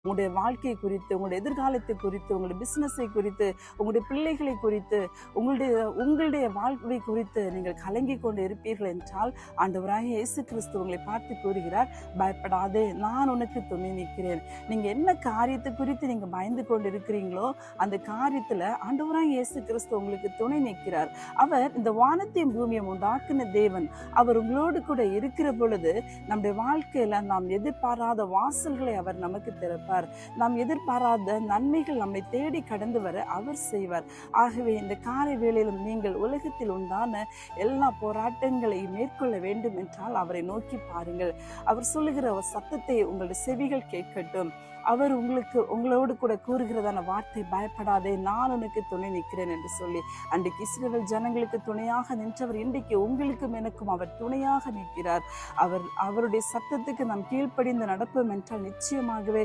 உங்களுடைய வாழ்க்கை குறித்து, உங்களுடைய எதிர்காலத்தை குறித்து, உங்களுடைய பிசினஸை குறித்து, உங்களுடைய பிள்ளைகளை குறித்து, உங்களுடைய உங்களுடைய வாழ்வை குறித்து நீங்கள் கலங்கி கொண்டு இருப்பீர்கள் என்றால் ஆண்டவராகிய இயேசு கிறிஸ்து உங்களை பார்த்து கூறுகிறார், பயப்படாதே, நான் உனக்கு துணை நிற்கிறேன். நீங்க என்ன காரியத்தை குறித்து நீங்க பயந்து கொண்டு இருக்கிறீங்களோ அந்த காரியத்துல ஆண்டவராகிய இயேசு கிறிஸ்து உங்களுக்கு துணை நிற்கிறார். அவர் இந்த வானத்தையும் பூமியை உண்டாக்குன தேவன். அவர் உங்களோடு கூட இருக்கிற பொழுது நம்முடைய வாழ்க்கையில நாம் எதிர்பாராத வாசல்களை அவர் நமக்கு திறப்பார். நாம் எதிர்பாராத நன்மைகள் நம்மை தேடி கடந்து வர அவர் செய்வார். ஆகவே இந்த காலை வேளையிலும் நீங்கள் உலகத்தில் உண்டான எல்லா போராட்டங்களை மேற்கொள்ள வேண்டும் என்றால் அவரை நோக்கி பாருங்கள். அவர் சொல்லுகிற ஒரு சத்தத்தை உங்களுடைய செவிகள் கேட்கட்டும். அவர் உங்களோடு கூட கூறுகிறதான வார்த்தை, பயப்படாதே, நான் உனக்கு துணை நிற்கிறேன் என்று சொல்லி அன்றைக்கு இஸ்ரவேல் ஜனங்களுக்கு துணையாக நின்றவர் இன்றைக்கு உங்களுக்கும் எனக்கும் அவர் துணையாக நிற்கிறார். அவருடைய சத்தத்துக்கு நாம் கீழ்ப்படிந்து நடப்போம் என்றால் நிச்சயமாகவே